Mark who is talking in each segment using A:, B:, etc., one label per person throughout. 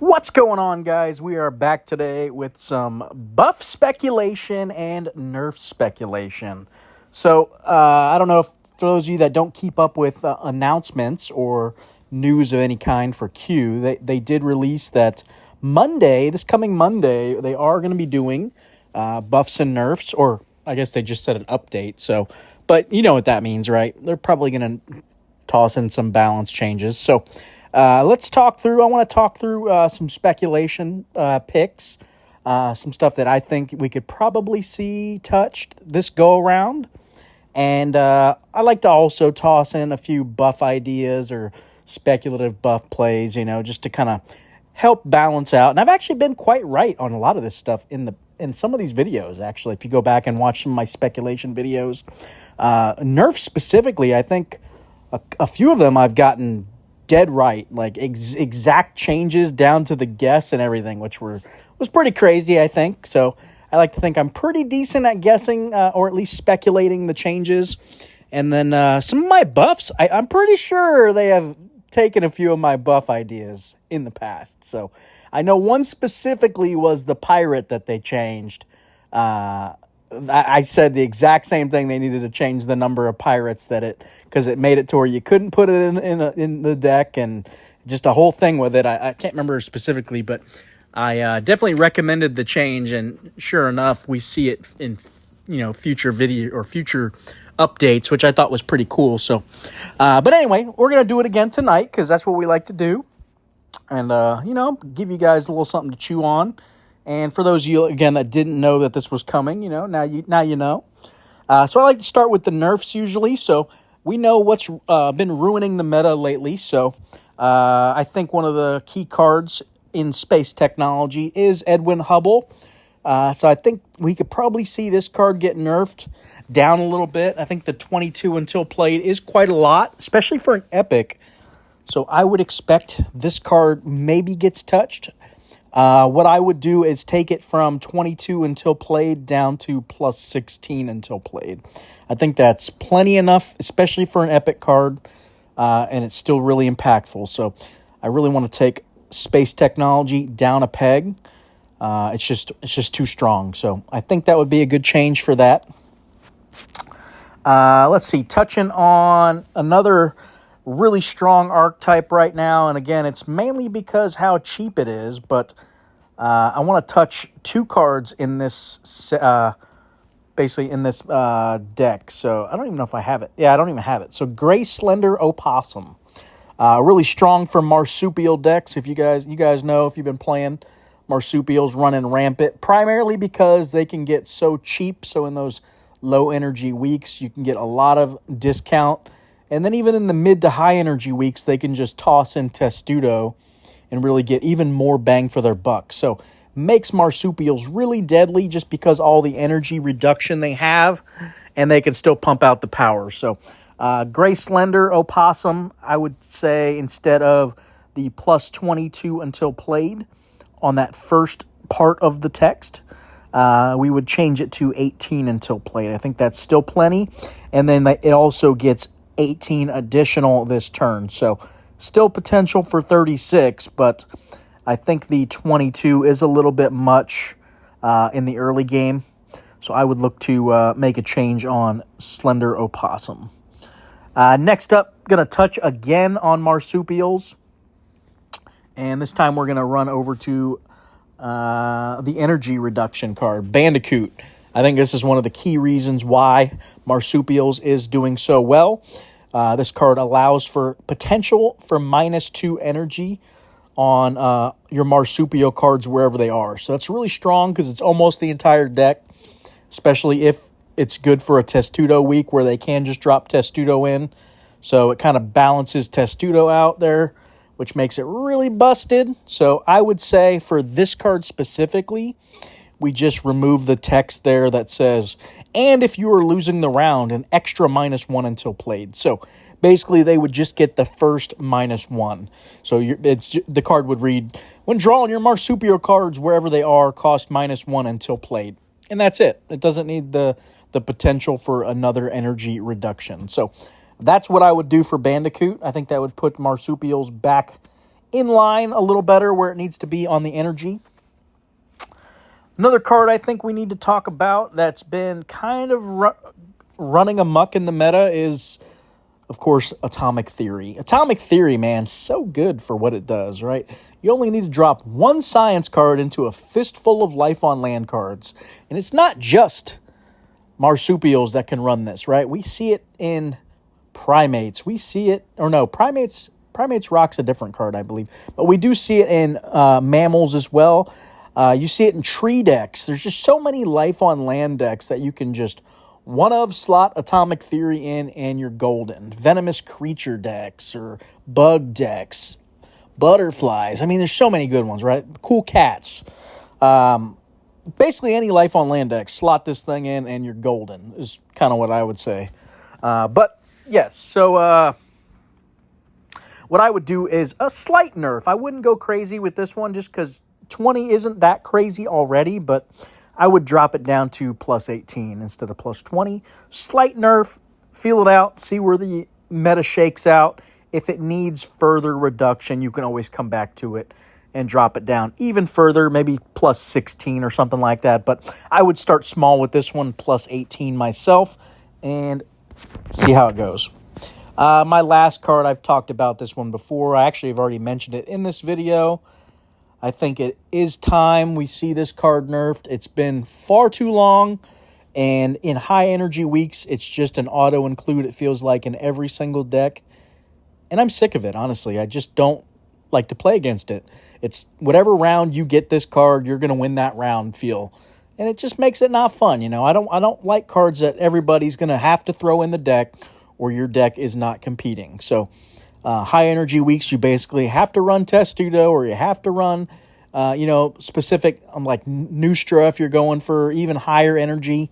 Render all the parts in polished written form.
A: What's going on, guys? We are back today with some buff speculation and nerf speculation. I don't know if for those of you that don't keep up with announcements or news of any kind for Q, they did release that Monday, this coming Monday, they are going to be doing buffs and nerfs, or I guess they just said an update. But you know what that means, right? They're probably going to toss in some balance changes. Let's talk through. I want to talk through some speculation picks, some stuff that I think we could probably see touched this go around. And I like to also toss in a few buff ideas or speculative buff plays, just to kind of help balance out. And I've actually been quite right on a lot of this stuff in some of these videos, actually. If you go back and watch some of my speculation videos, Nerf specifically, I think a few of them I've gotten dead right, like exact changes down to the guess and everything, which was pretty crazy, I think. So I like to think I'm pretty decent at guessing or at least speculating the changes. And then some of my buffs, I'm pretty sure they have taken a few of my buff ideas in the past. So I know one specifically was the pirate that they changed. I said the exact same thing. They needed to change the number of pirates because it made it to where you couldn't put it in the deck, and just a whole thing with it. I can't remember specifically, but I definitely recommended the change, and sure enough, we see it in future video or future updates, which I thought was pretty cool. But anyway, we're gonna do it again tonight because that's what we like to do, and give you guys a little something to chew on. And for those of you, again, that didn't know that this was coming, now you know. So I like to start with the nerfs usually. So we know what's been ruining the meta lately. So I think one of the key cards in space technology is Edwin Hubble. So I think we could probably see this card get nerfed down a little bit. I think the 22 until played is quite a lot, especially for an epic. So I would expect this card maybe gets touched. What I would do is take it from 22 until played down to plus 16 until played. I think that's plenty enough, especially for an epic card, and it's still really impactful. So I really want to take space technology down a peg. It's just too strong. So I think that would be a good change for that. Let's see, touching on another really strong archetype right now, and again, it's mainly because how cheap it is, but I want to touch two cards in this basically in this deck. So I don't even know if I have it. Yeah, I don't even have it. So Gray Slender Opossum, really strong for marsupial decks. If you guys know, if you've been playing, marsupials running rampant, primarily because they can get so cheap. So in those low energy weeks, you can get a lot of discount. And then even in the mid to high energy weeks, they can just toss in Testudo and really get even more bang for their buck. So makes marsupials really deadly just because all the energy reduction they have, and they can still pump out the power. So Gray Slender Opossum, I would say instead of the plus 22 until played on that first part of the text, we would change it to 18 until played. I think that's still plenty. And then it also gets 18 additional this turn. So still potential for 36, but I think the 22 is a little bit much in the early game. So I would look to make a change on Slender Opossum. Next up, going to touch again on marsupials. And this time we're going to run over to the energy reduction card, Bandicoot. I think this is one of the key reasons why marsupials is doing so well. This card allows for potential for -2 energy on your marsupial cards wherever they are. So that's really strong because it's almost the entire deck, especially if it's good for a Testudo week where they can just drop Testudo in. So it kind of balances Testudo out there, which makes it really busted. So I would say for this card specifically, we just remove the text there that says, and if you are losing the round, an extra -1 until played. So basically, they would just get the first -1. So the card would read, when drawing your marsupial cards wherever they are, cost -1 until played. And that's it. It doesn't need the potential for another energy reduction. So that's what I would do for Bandicoot. I think that would put marsupials back in line a little better where it needs to be on the energy. Another card I think we need to talk about that's been kind of running amok in the meta is, of course, Atomic Theory. Atomic Theory, man, so good for what it does, right? You only need to drop one science card into a fistful of life on land cards. And it's not just marsupials that can run this, right? We see it in primates. We see it, or no, primates rocks a different card, I believe. But we do see it in mammals as well. You see it in tree decks. There's just so many life on land decks that you can just slot Atomic Theory in and you're golden. Venomous creature decks or bug decks, butterflies. I mean, there's so many good ones, right? Cool cats. Basically any life on land deck, slot this thing in and you're golden is kind of what I would say. But yes, so what I would do is a slight nerf. I wouldn't go crazy with this one just because 20 isn't that crazy already, but I would drop it down to plus 18 instead of plus 20. Slight nerf, feel it out, see where the meta shakes out. If it needs further reduction, you can always come back to it and drop it down even further, maybe plus 16 or something like that. But I would start small with this one, plus 18 myself, and see how it goes. My last card, I've talked about this one before. I actually have already mentioned it in this video. I think it is time we see this card nerfed. It's been far too long, and in high energy weeks, it's just an auto include, it feels like, in every single deck. And I'm sick of it, honestly. I just don't like to play against it. It's whatever round you get this card, you're going to win that round feel. And it just makes it not fun, you know. I don't like cards that everybody's going to have to throw in the deck or your deck is not competing. So high energy weeks, you basically have to run Testudo or you have to run, specific, like Nustra if you're going for even higher energy.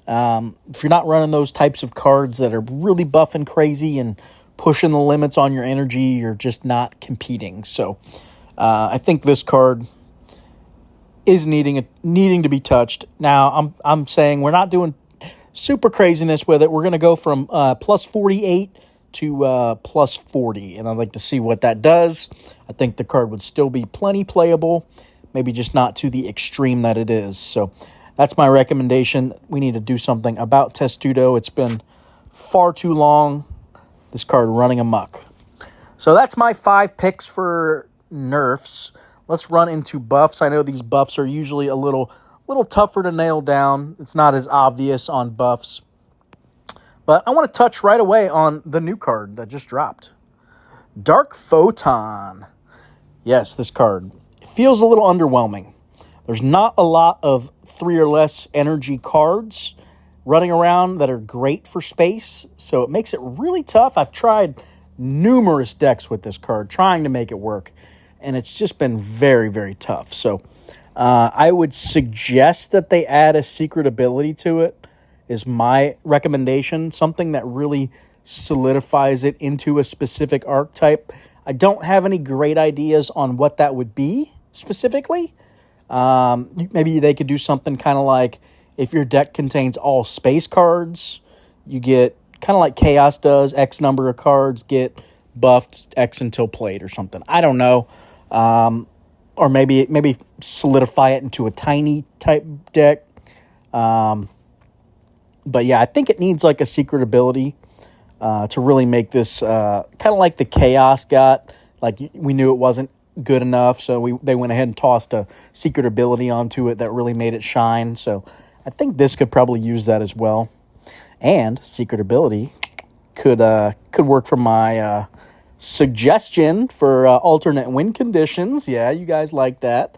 A: If you're not running those types of cards that are really buffing crazy and pushing the limits on your energy, you're just not competing. So I think this card is needing to be touched. Now, I'm saying we're not doing super craziness with it. We're going to go from plus 48 to plus 40, and I'd like to see what that does. I think the card would still be plenty playable, maybe just not to the extreme that it is. So that's my recommendation. We need to do something about Testudo. It's been far too long, this card running amok. So that's my 5 picks for nerfs. Let's run into buffs. I know these buffs are usually a little tougher to nail down. It's not as obvious on buffs. But I want to touch right away on the new card that just dropped. Dark Photon. Yes, this card. It feels a little underwhelming. There's not a lot of 3 or less energy cards running around that are great for space, so it makes it really tough. I've tried numerous decks with this card, trying to make it work, and it's just been very, very tough. So I would suggest that they add a secret ability to it, is my recommendation, something that really solidifies it into a specific archetype. I don't have any great ideas on what that would be specifically. Maybe they could do something kind of like, if your deck contains all space cards, you get, kind of like Chaos does, X number of cards get buffed X until played or something. I don't know. Or maybe solidify it into a tiny type deck. But yeah, I think it needs like a secret ability to really make this kind of like the Chaos got. Like, we knew it wasn't good enough, so they went ahead and tossed a secret ability onto it that really made it shine. So I think this could probably use that as well. And secret ability could work for my suggestion for alternate win conditions. Yeah, you guys like that.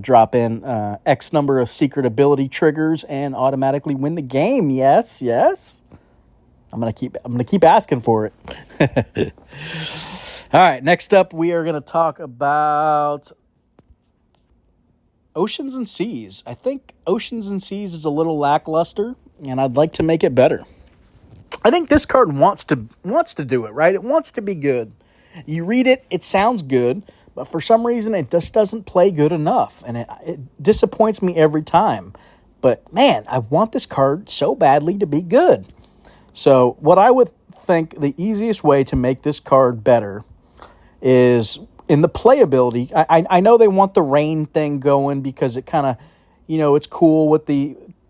A: Drop in X number of secret ability triggers and automatically win the game. Yes, yes. I'm gonna keep asking for it. All right, next up we are gonna talk about Oceans and Seas. I think Oceans and Seas is a little lackluster, and I'd like to make it better. I think this card wants to do it, right? It wants to be good. You read it, it sounds good, but for some reason it just doesn't play good enough, and it disappoints me every time. But man, I want this card so badly to be good. So what I would think the easiest way to make this card better is in the playability, I know they want the rain thing going because it kind of, it's cool with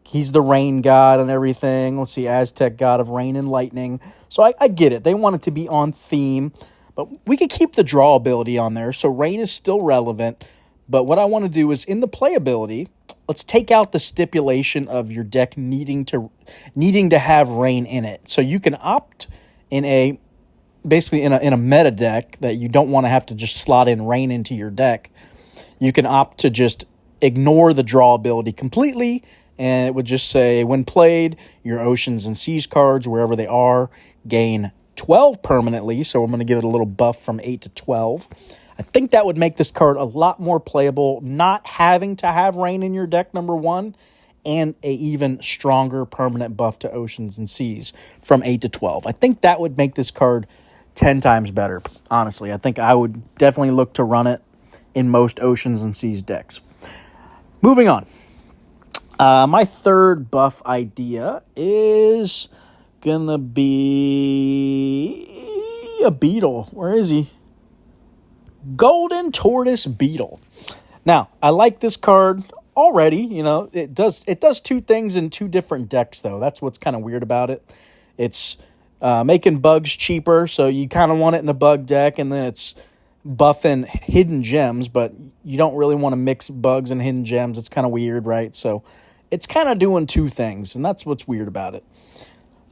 A: he's the rain god and everything. Let's see, Aztec god of rain and lightning. So I get it. They want it to be on theme, but we could keep the draw ability on there. So rain is still relevant. But what I want to do is in the playability, let's take out the stipulation of your deck needing to have rain in it. So you can opt in basically in a meta deck that you don't want to have to just slot in rain into your deck. You can opt to just ignore the draw ability completely, and it would just say, when played, your Oceans and Seas cards, wherever they are, gain 12 permanently. So I'm going to give it a little buff from 8 to 12. I think that would make this card a lot more playable, not having to have rain in your deck, number one, and a even stronger permanent buff to Oceans and Seas from 8 to 12. I think that would make this card 10 times better, honestly. I think I would definitely look to run it in most Oceans and Seas decks. Moving on. My third buff idea is going to be a beetle. Where is he? Golden Tortoise Beetle. Now, I like this card already. It does two things in two different decks, though. That's what's kind of weird about it. It's making bugs cheaper, so you kind of want it in a bug deck, and then it's buffing hidden gems, but you don't really want to mix bugs and hidden gems. It's kind of weird, right? So it's kind of doing two things, and that's what's weird about it.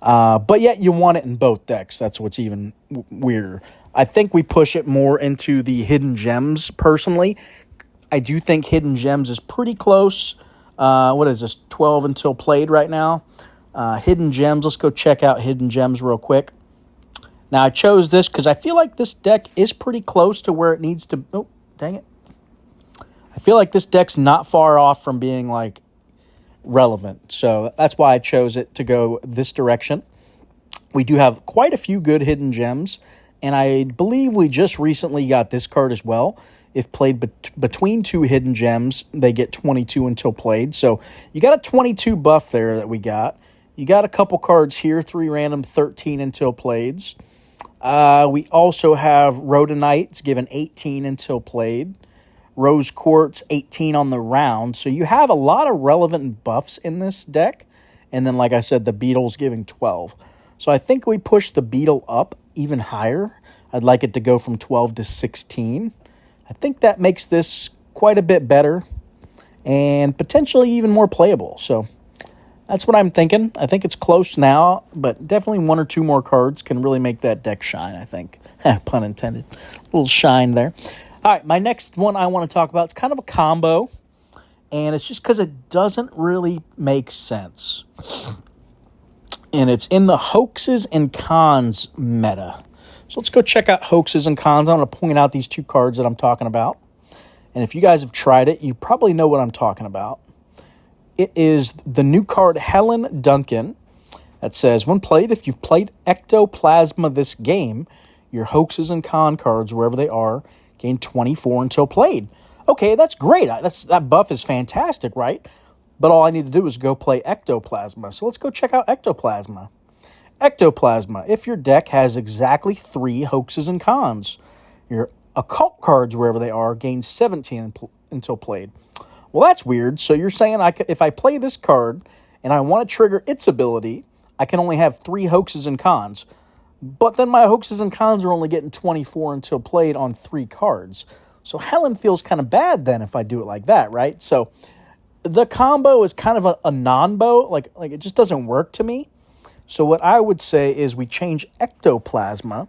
A: But yet you want it in both decks. That's what's even weirder. I think we push it more into the hidden gems, personally. I do think hidden gems is pretty close. What is this, 12 until played right now? Hidden gems, let's go check out hidden gems real quick. Now, I chose this because I feel like this deck is pretty close to where it needs to... Oh, dang it. I feel like this deck's not far off from being, relevant. So that's why I chose it to go this direction. We do have quite a few good hidden gems, and I believe we just recently got this card as well. If played between two hidden gems, they get 22 until played. So you got a 22 buff there that we got. You got a couple cards here, 3 random, 13 until played. We also have Rhodonite, given 18 until played. Rose Quartz, 18 on the round. So you have a lot of relevant buffs in this deck. And then, like I said, the Beetle's giving 12. So I think we push the Beetle up even higher. I'd like it to go from 12 to 16. I think that makes this quite a bit better and potentially even more playable. So that's what I'm thinking. I think it's close now, but definitely one or two more cards can really make that deck shine, I think. Pun intended. A little shine there. All right, my next one I want to talk about, it's kind of a combo, and it's just because it doesn't really make sense. And it's in the Hoaxes and Cons meta. So let's go check out Hoaxes and Cons. I'm going to point out these two cards that I'm talking about. And if you guys have tried it, you probably know what I'm talking about. It is the new card Helen Duncan that says, when played, if you've played Ectoplasma this game, your Hoaxes and Con cards, wherever they are, gain 24 until played. Okay, that's great. That buff is fantastic, right? But all I need to do is go play Ectoplasma. So let's go check out Ectoplasma. Ectoplasma. If your deck has exactly 3 Hoaxes and Cons, your occult cards, wherever they are, gain 17 until played. Well, that's weird. So you're saying if I play this card and I want to trigger its ability, I can only have 3 Hoaxes and Cons. But then my Hoaxes and Cons are only getting 24 until played on 3 cards. So Helen feels kind of bad then if I do it like that, right? So the combo is kind of a non-bo. Like it just doesn't work to me. So what I would say is we change Ectoplasma.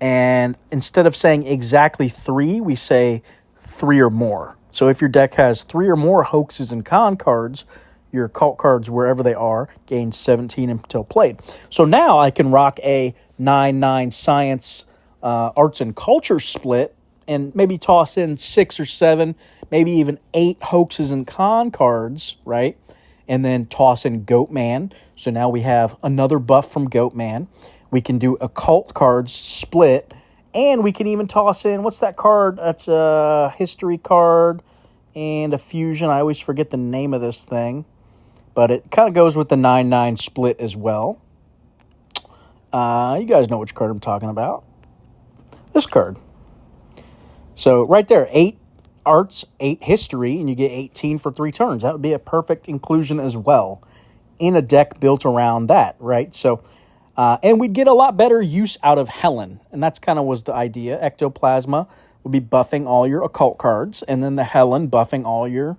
A: And instead of saying exactly 3, we say 3 or more. So if your deck has 3 or more Hoaxes and Con cards, your occult cards, wherever they are, gain 17 until played. So now I can rock a 9/9 Science Arts and Culture split and maybe toss in 6 or 7, maybe even 8 Hoaxes and Con cards, right? And then toss in Goatman. So now we have another buff from Goatman. We can do occult cards split, and we can even toss in, what's that card? That's a history card and a fusion. I always forget the name of this thing, but it kind of goes with the 9/9 split as well. You guys know which card I'm talking about. This card. So right there, 8 arts, 8 history, and you get 18 for 3 turns. That would be a perfect inclusion as well in a deck built around that, right? So, and we'd get a lot better use out of Helen, and that's kind of was the idea. Ectoplasma would be buffing all your occult cards, and then the Helen buffing all your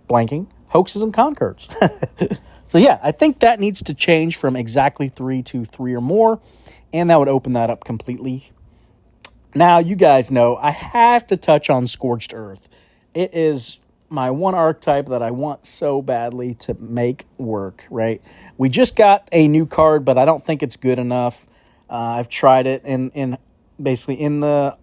A: blanking hoaxes and concards. So yeah, I think that needs to change from exactly 3 to 3 or more, and that would open that up completely. Now, you guys know I have to touch on Scorched Earth. It is my one archetype that I want so badly to make work, right? We just got a new card, but I don't think it's good enough. I've tried it in basically in the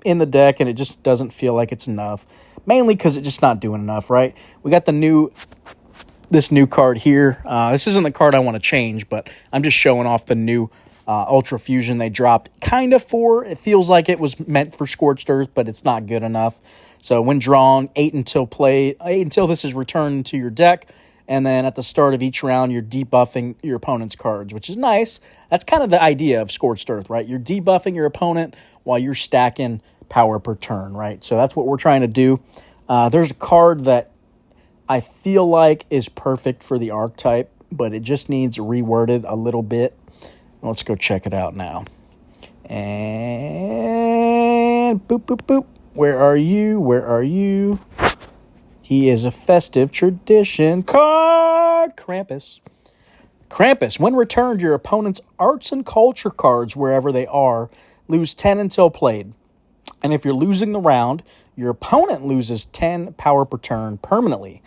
A: deck, and it just doesn't feel like it's enough. Mainly because it's just not doing enough, right? We got this new card here. This isn't the card I want to change, but I'm just showing off the new Ultra Fusion they dropped. Kind of it feels like it was meant for Scorched Earth, but it's not good enough. So when drawn, 8 until this is returned to your deck, and then at the start of each round, you're debuffing your opponent's cards, which is nice. That's kind of the idea of Scorched Earth, right? You're debuffing your opponent while you're stacking power per turn, right? So that's what we're trying to do. There's a card that I feel like is perfect for the archetype, but it just needs reworded a little bit. Let's go check it out now. And boop, boop, boop. Where are you? Where are you? He is a festive tradition card. Krampus. Krampus. When returned, your opponent's arts and culture cards, wherever they are, lose 10 until played. And if you're losing the round, your opponent loses 10 power per turn permanently.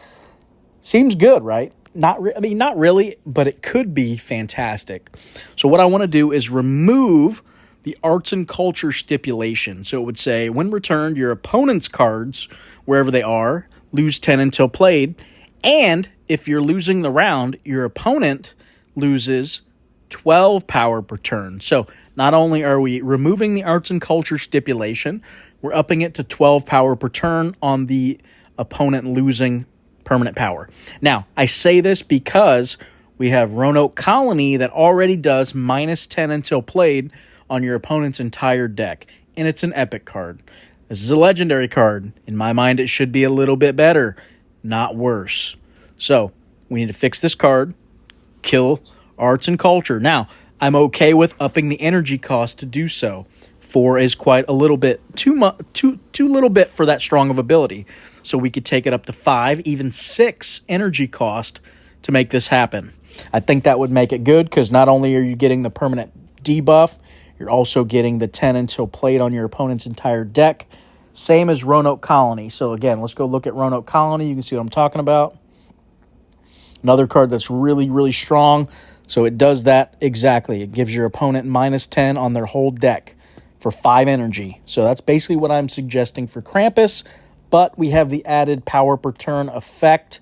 A: Seems good, right? Not really, but it could be fantastic. So what I want to do is remove the arts and culture stipulation. So it would say, when returned, your opponent's cards, wherever they are, lose 10 until played. And if you're losing the round, your opponent loses 12 power per turn. So not only are we removing the arts and culture stipulation, we're upping it to 12 power per turn on the opponent losing permanent power. Now, I say this because we have Roanoke Colony that already does minus 10 until played on your opponent's entire deck, and it's an epic card. This is a legendary card. In my mind, it should be a little bit better, not worse. So, we need to fix this card, kill arts and culture. Now, I'm okay with upping the energy cost to do so. 4 is quite a little bit too little bit for that strong of ability. So we could take it up to 5, even 6 energy cost to make this happen. I think that would make it good because not only are you getting the permanent debuff, you're also getting the 10 until played on your opponent's entire deck. Same as Roanoke Colony. So again, let's go look at Roanoke Colony. You can see what I'm talking about. Another card that's really, really strong. So it does that exactly. It gives your opponent minus 10 on their whole deck for 5 energy. So that's basically what I'm suggesting for Krampus. But we have the added power per turn effect,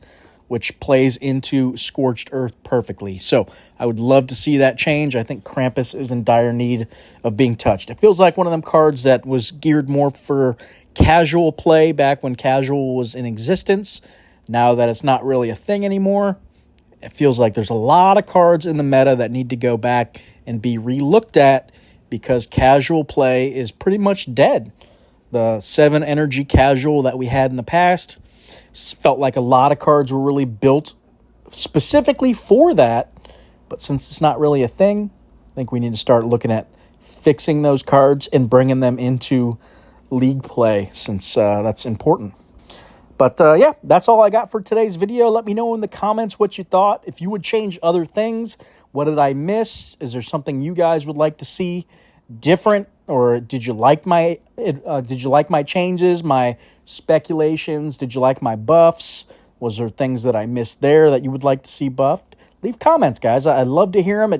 A: which plays into Scorched Earth perfectly. So I would love to see that change. I think Krampus is in dire need of being touched. It feels like one of them cards that was geared more for casual play back when casual was in existence. Now that it's not really a thing anymore, it feels like there's a lot of cards in the meta that need to go back and be re-looked at because casual play is pretty much dead. The 7 energy casual that we had in the past felt like a lot of cards were really built specifically for that. But since it's not really a thing, I think we need to start looking at fixing those cards and bringing them into league play since that's important. But yeah, that's all I got for today's video. Let me know in the comments what you thought. If you would change other things, what did I miss? Is there something you guys would like to see different? Or did you like my changes, my speculations? Did you like my buffs? Was there things that I missed there that you would like to see buffed? Leave comments, guys. I'd love to hear them.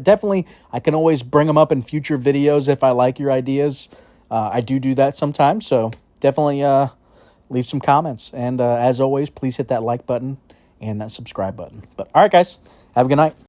A: I can always bring them up in future videos if I like your ideas. I do that sometimes, so definitely leave some comments. And as always, please hit that like button and that subscribe button. But all right, guys, have a good night.